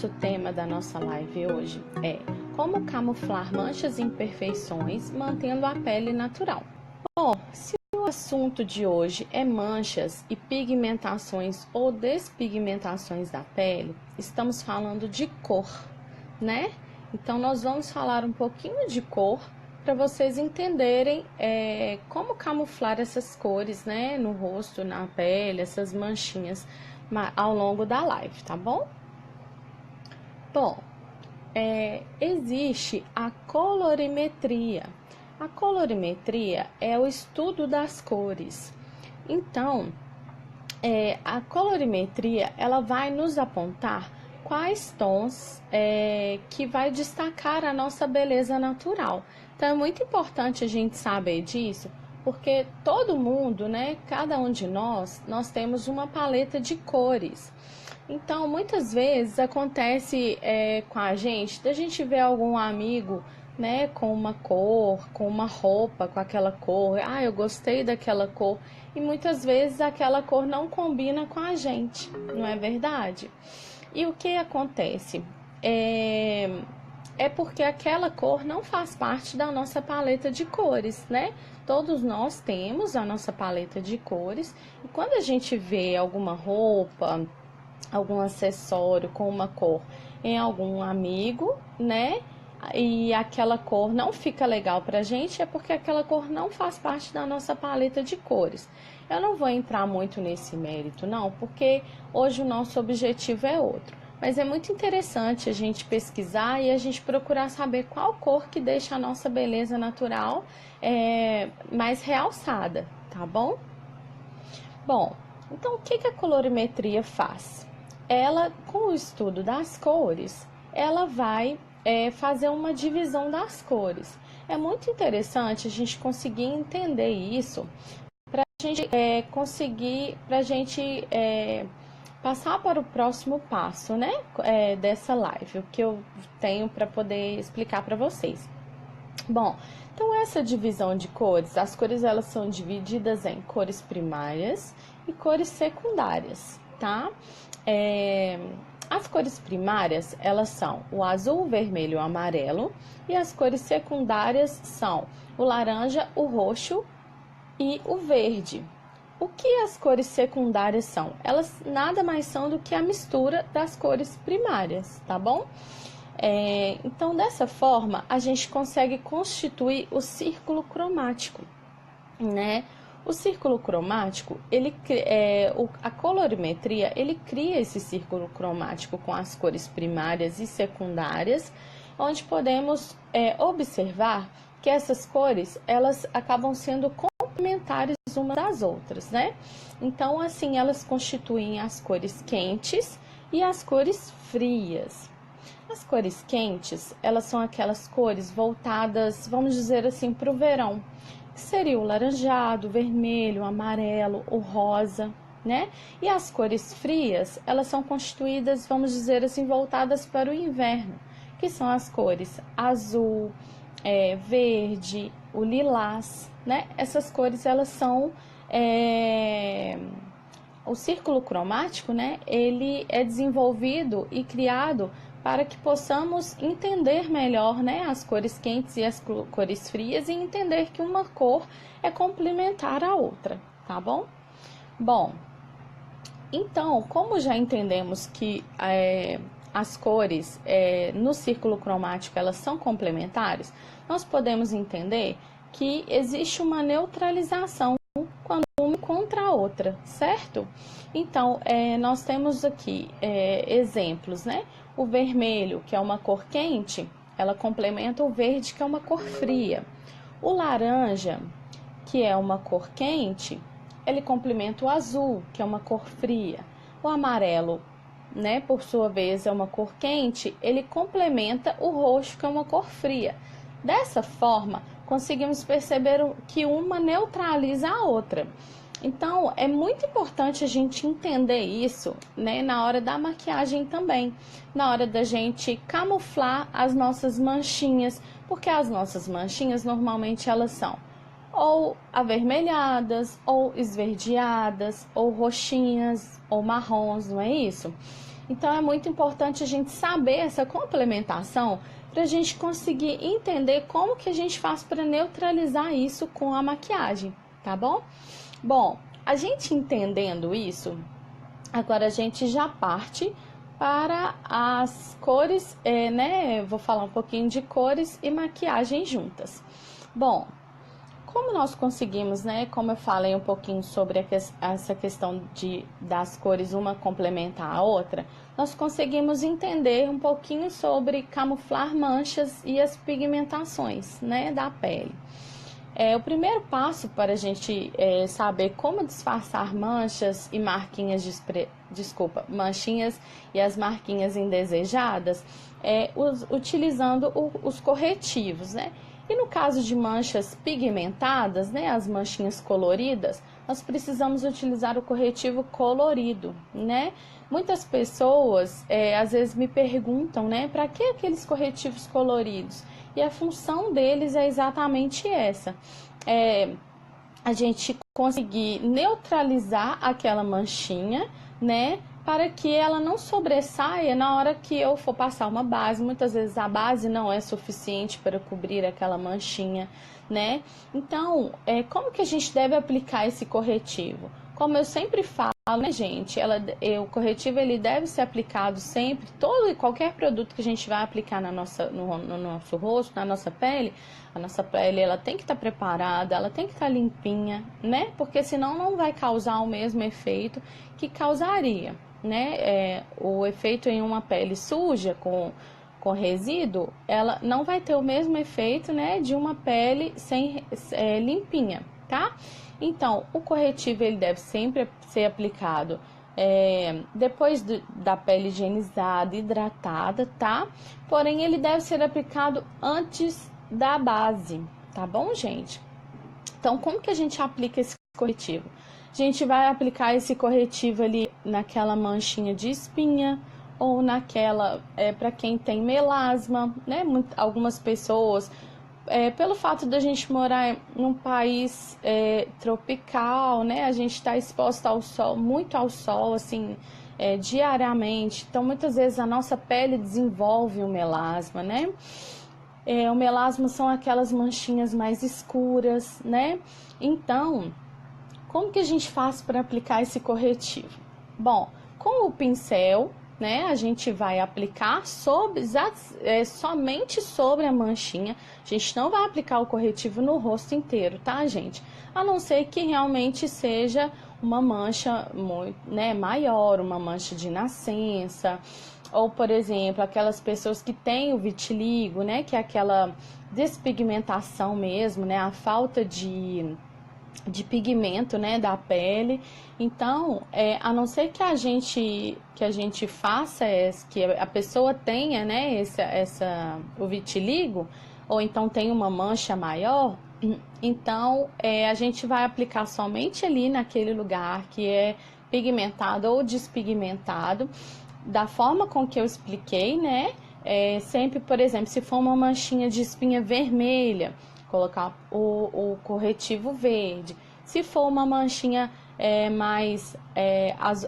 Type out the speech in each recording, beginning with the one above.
nosso tema da nossa live hoje é como camuflar manchas e imperfeições mantendo a pele natural. Bom, se o assunto de hoje é manchas e pigmentações ou despigmentações da pele, estamos falando de cor, né? Então, nós vamos falar um pouquinho de cor para vocês entenderem como camuflar essas cores, né? No rosto, na pele, essas manchinhas ao longo da live, tá bom? Bom, existe a colorimetria. A colorimetria é o estudo das cores. Então, a colorimetria, ela vai nos apontar quais tons que vai destacar a nossa beleza natural. Então, é muito importante a gente saber disso, porque todo mundo, né, cada um de nós temos uma paleta de cores. Então, muitas vezes acontece com a gente, da gente ver algum amigo, né, com uma cor, com uma roupa com aquela cor, eu gostei daquela cor, e muitas vezes aquela cor não combina com a gente, não é verdade? E o que acontece? É porque aquela cor não faz parte da nossa paleta de cores, né? Todos nós temos a nossa paleta de cores, e quando a gente vê alguma roupa, algum acessório com uma cor em algum amigo, né? E aquela cor não fica legal pra gente, é porque aquela cor não faz parte da nossa paleta de cores. Eu não vou entrar muito nesse mérito, não, porque hoje o nosso objetivo é outro. Mas é muito interessante a gente pesquisar e a gente procurar saber qual cor que deixa a nossa beleza natural mais realçada, tá bom? Bom, então o que a colorimetria faz? Ela, com o estudo das cores, ela vai fazer uma divisão das cores. É muito interessante a gente conseguir entender isso para a gente conseguir, para a gente passar para o próximo passo, né, dessa live, o que eu tenho para poder explicar para vocês. Bom, então essa divisão de cores, as cores elas são divididas em cores primárias e cores secundárias, tá? As cores primárias, elas são o azul, o vermelho e o amarelo, e as cores secundárias são o laranja, o roxo e o verde. O que as cores secundárias são? Elas nada mais são do que a mistura das cores primárias, tá bom? Então, dessa forma, a gente consegue constituir o círculo cromático, né? O círculo cromático, a colorimetria, ele cria esse círculo cromático com as cores primárias e secundárias, onde podemos observar que essas cores, elas acabam sendo complementares umas das outras, né? Então, assim, elas constituem as cores quentes e as cores frias. As cores quentes, elas são aquelas cores voltadas, vamos dizer assim, para o verão, que seria o laranjado, o vermelho, o amarelo, o rosa, né? E as cores frias, elas são constituídas, vamos dizer assim, voltadas para o inverno, que são as cores azul, verde, o lilás, né? Essas cores, elas são... O círculo cromático, né? Ele é desenvolvido e criado para que possamos entender melhor, né, as cores quentes e as cores frias e entender que uma cor é complementar à outra, tá bom? Bom, então, como já entendemos que as cores no círculo cromático elas são complementares, nós podemos entender que existe uma neutralização quando uma contra a outra, certo? Então, nós temos aqui exemplos, né? O vermelho, que é uma cor quente, ela complementa o verde, que é uma cor fria. O laranja, que é uma cor quente, ele complementa o azul, que é uma cor fria. O amarelo, né, por sua vez, é uma cor quente, ele complementa o roxo, que é uma cor fria. Dessa forma, conseguimos perceber que uma neutraliza a outra. Então, é muito importante a gente entender isso, né, na hora da maquiagem também, na hora da gente camuflar as nossas manchinhas, porque as nossas manchinhas, normalmente, elas são ou avermelhadas, ou esverdeadas, ou roxinhas, ou marrons, não é isso? Então é muito importante a gente saber essa complementação para a gente conseguir entender como que a gente faz para neutralizar isso com a maquiagem, tá bom? Bom, a gente entendendo isso, agora a gente já parte para as cores, né? Vou falar um pouquinho de cores e maquiagem juntas. Bom, como nós conseguimos, né? Como eu falei um pouquinho sobre essa questão das cores uma complementar a outra, nós conseguimos entender um pouquinho sobre camuflar manchas e as pigmentações, né, da pele. O primeiro passo para a gente saber como disfarçar manchas e marquinhas manchinhas e as marquinhas indesejadas é utilizando os corretivos, né? E no caso de manchas pigmentadas, né, as manchinhas coloridas, nós precisamos utilizar o corretivo colorido, né? Muitas pessoas às vezes me perguntam, né, para que aqueles corretivos coloridos? E a função deles é exatamente essa, a gente conseguir neutralizar aquela manchinha, né, para que ela não sobressaia na hora que eu for passar uma base. Muitas vezes a base não é suficiente para cobrir aquela manchinha, né? Então, como que a gente deve aplicar esse corretivo? Como eu sempre falo, né, gente? O corretivo ele deve ser aplicado sempre, todo e qualquer produto que a gente vai aplicar no nosso rosto, na nossa pele, a nossa pele ela tem que estar preparada, ela tem que estar limpinha, né? Porque senão não vai causar o mesmo efeito que causaria, né? O efeito em uma pele suja com resíduo, ela não vai ter o mesmo efeito, né, de uma pele limpinha, tá? Então, o corretivo ele deve sempre ser aplicado depois da pele higienizada, hidratada, tá? Porém, ele deve ser aplicado antes da base, tá bom, gente? Então, como que a gente aplica esse corretivo? A gente vai aplicar esse corretivo ali naquela manchinha de espinha ou naquela, para quem tem melasma, né? Algumas pessoas, pelo fato da gente morar num país tropical, né? A gente está exposto ao sol, muito ao sol, assim, diariamente. Então, muitas vezes a nossa pele desenvolve o melasma, né? O melasma são aquelas manchinhas mais escuras, né? Então, como que a gente faz para aplicar esse corretivo? Bom, com o pincel, né, a gente vai aplicar somente sobre a manchinha. A gente não vai aplicar o corretivo no rosto inteiro, tá, gente? A não ser que realmente seja uma mancha muito, né, maior, uma mancha de nascença, ou, por exemplo, aquelas pessoas que têm o vitiligo, né, que é aquela despigmentação mesmo, né, a falta de pigmento, né, da pele. Então, a não ser que a gente faça que a pessoa tenha, né, o vitiligo, ou então tenha uma mancha maior, então a gente vai aplicar somente ali naquele lugar que é pigmentado ou despigmentado, da forma com que eu expliquei, né? Sempre, por exemplo, se for uma manchinha de espinha vermelha, colocar o corretivo verde. Se for uma manchinha mais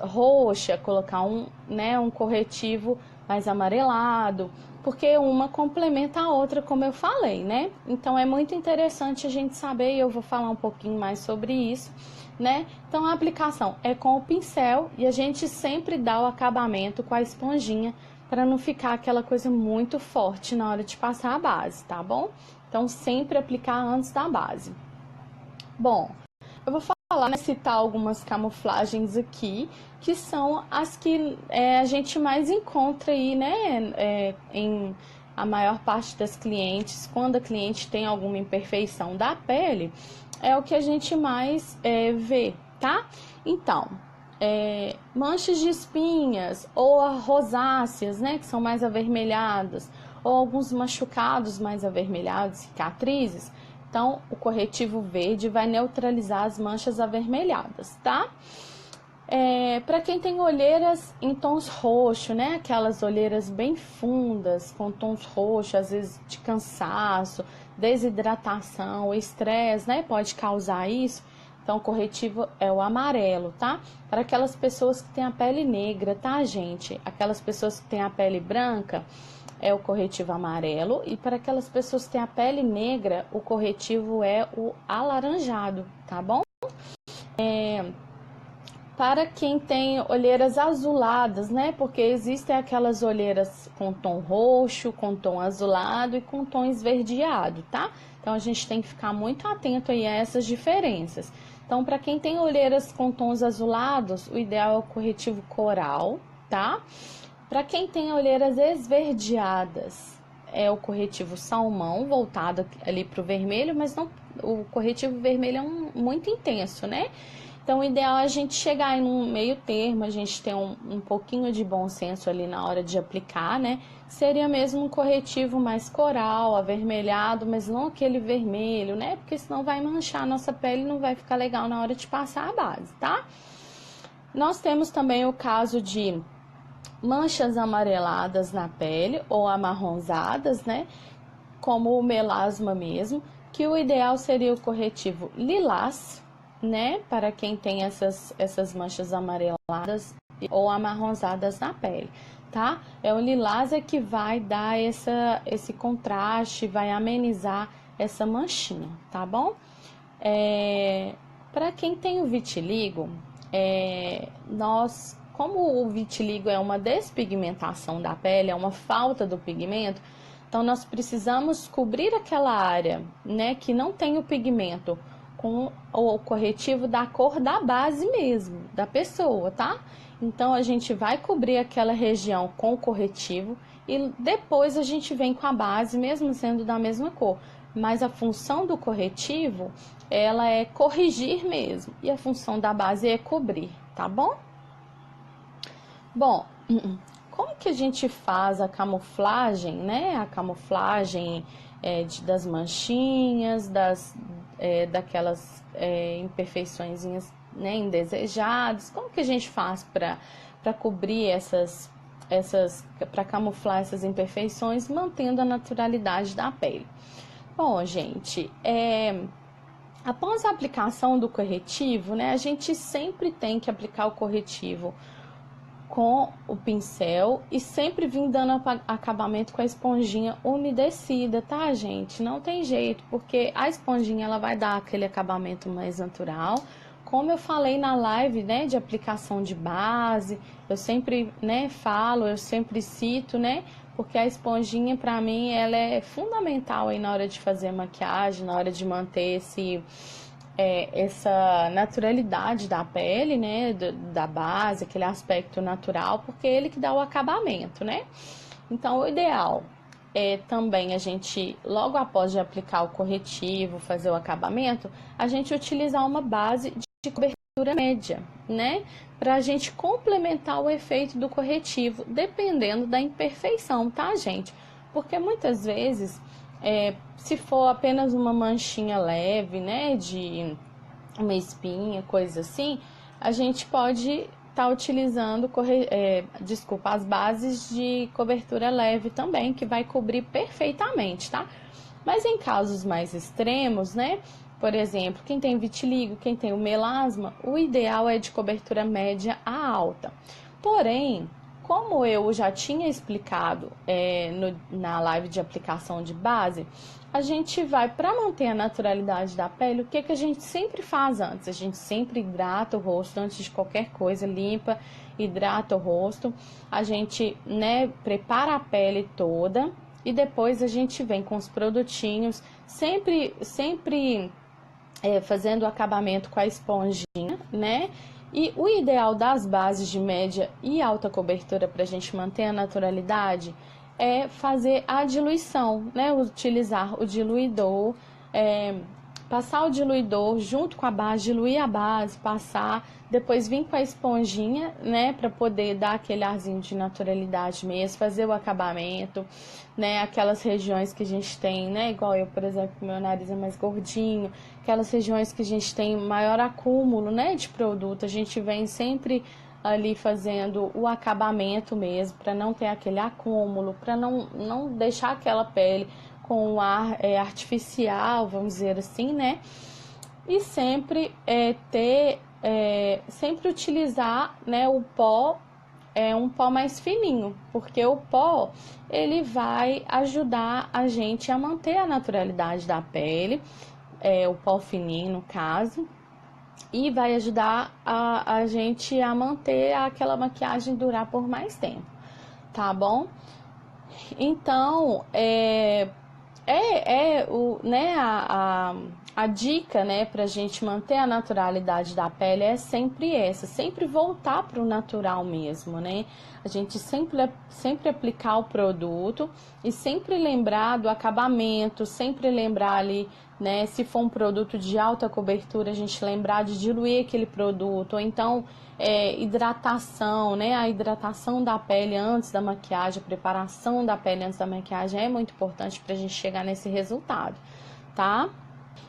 roxa, colocar um corretivo mais amarelado, porque uma complementa a outra, como eu falei, né? Então é muito interessante a gente saber, e eu vou falar um pouquinho mais sobre isso, né? Então a aplicação é com o pincel e a gente sempre dá o acabamento com a esponjinha para não ficar aquela coisa muito forte na hora de passar a base, tá bom? Então sempre aplicar antes da base. Bom, eu vou falar, né, citar algumas camuflagens aqui, que são as que a gente mais encontra aí, né, em a maior parte das clientes, quando a cliente tem alguma imperfeição da pele, é o que a gente mais vê, tá? Então, manchas de espinhas ou rosáceas, né, que são mais avermelhadas, ou alguns machucados mais avermelhados, cicatrizes. Então, o corretivo verde vai neutralizar as manchas avermelhadas, tá? Para quem tem olheiras em tons roxos, né? Aquelas olheiras bem fundas, com tons roxos, às vezes de cansaço, desidratação, estresse, né? Pode causar isso. Então, o corretivo é o amarelo, tá? Para aquelas pessoas que têm a pele negra, tá, gente? Aquelas pessoas que têm a pele branca, é o corretivo amarelo. E para aquelas pessoas que têm a pele negra, o corretivo é o alaranjado, tá bom? Para quem tem olheiras azuladas, né? Porque existem aquelas olheiras com tom roxo, com tom azulado e com tom esverdeado, tá? Então a gente tem que ficar muito atento aí a essas diferenças. Então, para quem tem olheiras com tons azulados, o ideal é o corretivo coral, tá? Para quem tem olheiras esverdeadas, é o corretivo salmão, voltado ali para o vermelho, mas não, o corretivo vermelho é muito intenso, né? Então, o ideal é a gente chegar em um meio termo, a gente ter um pouquinho de bom senso ali na hora de aplicar, né? Seria mesmo um corretivo mais coral, avermelhado, mas não aquele vermelho, né? Porque senão vai manchar a nossa pele e não vai ficar legal na hora de passar a base, tá? Nós temos também o caso de manchas amareladas na pele ou amarronzadas, né? Como o melasma mesmo, que o ideal seria o corretivo lilás, né? Para quem tem essas manchas amareladas ou amarronzadas na pele, tá? É o lilás que vai dar esse contraste, vai amenizar essa manchinha, tá bom? Para quem tem o vitiligo, como o vitiligo é uma despigmentação da pele, é uma falta do pigmento, então nós precisamos cobrir aquela área, né, que não tem o pigmento com o corretivo da cor da base mesmo, da pessoa, tá? Então a gente vai cobrir aquela região com o corretivo e depois a gente vem com a base, mesmo sendo da mesma cor. Mas a função do corretivo, ela é corrigir mesmo, e a função da base é cobrir, tá bom? Bom, como que a gente faz a camuflagem, né? A camuflagem das manchinhas, daquelas imperfeiçõezinhas, né, indesejadas. Como que a gente faz para cobrir para camuflar essas imperfeições, mantendo a naturalidade da pele? Bom, gente, após a aplicação do corretivo, né, a gente sempre tem que aplicar o corretivo com o pincel e sempre vim dando acabamento com a esponjinha umedecida, tá, gente? Não tem jeito, porque a esponjinha ela vai dar aquele acabamento mais natural. Como eu falei na live, né, de aplicação de base, eu sempre, né, falo, eu sempre cito, né, porque a esponjinha para mim ela é fundamental aí na hora de fazer maquiagem, na hora de manter essa naturalidade da pele, né, da base, aquele aspecto natural, porque é ele que dá o acabamento, né? Então, o ideal é também a gente, logo após de aplicar o corretivo, fazer o acabamento, a gente utilizar uma base de cobertura média, né? Para a gente complementar o efeito do corretivo, dependendo da imperfeição, tá, gente? Porque muitas vezes se for apenas uma manchinha leve, né, de uma espinha, coisa assim, a gente pode estar utilizando, as bases de cobertura leve também, que vai cobrir perfeitamente, tá? Mas em casos mais extremos, né, por exemplo, quem tem vitiligo, quem tem o melasma, o ideal é de cobertura média a alta. Porém, como eu já tinha explicado na live de aplicação de base, a gente vai, para manter a naturalidade da pele, o que a gente sempre faz antes? A gente sempre hidrata o rosto antes de qualquer coisa, limpa, hidrata o rosto, a gente, né, prepara a pele toda e depois a gente vem com os produtinhos, sempre fazendo o acabamento com a esponjinha, né? E o ideal das bases de média e alta cobertura para a gente manter a naturalidade é fazer a diluição, né? Utilizar o diluidor, passar o diluidor junto com a base, diluir a base, passar, depois vir com a esponjinha, né? Para poder dar aquele arzinho de naturalidade mesmo, fazer o acabamento, né? Aquelas regiões que a gente tem, né? Igual eu, por exemplo, meu nariz é mais gordinho, aquelas regiões que a gente tem maior acúmulo, né? De produto, a gente vem sempre ali fazendo o acabamento mesmo, para não ter aquele acúmulo, para não deixar aquela pele com um ar artificial, vamos dizer assim, né? e sempre sempre utilizar, né, o pó, um pó mais fininho, porque o pó ele vai ajudar a gente a manter a naturalidade da pele, o pó fininho no caso, e vai ajudar a gente a manter aquela maquiagem durar por mais tempo, tá bom? Então, né, a dica, né, pra gente manter a naturalidade da pele é sempre essa, sempre voltar pro natural mesmo, né? A gente sempre aplicar o produto e sempre lembrar do acabamento, sempre lembrar ali, né, se for um produto de alta cobertura, a gente lembrar de diluir aquele produto, ou então hidratação, né? A hidratação da pele antes da maquiagem, a preparação da pele antes da maquiagem é muito importante pra gente chegar nesse resultado, tá?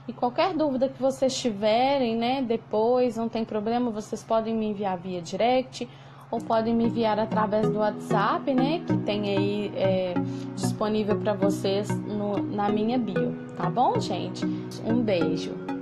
E qualquer dúvida que vocês tiverem, né, depois, não tem problema, vocês podem me enviar via direct ou podem me enviar através do WhatsApp, né, que tem aí disponível para vocês na minha bio, tá bom, gente? Um beijo!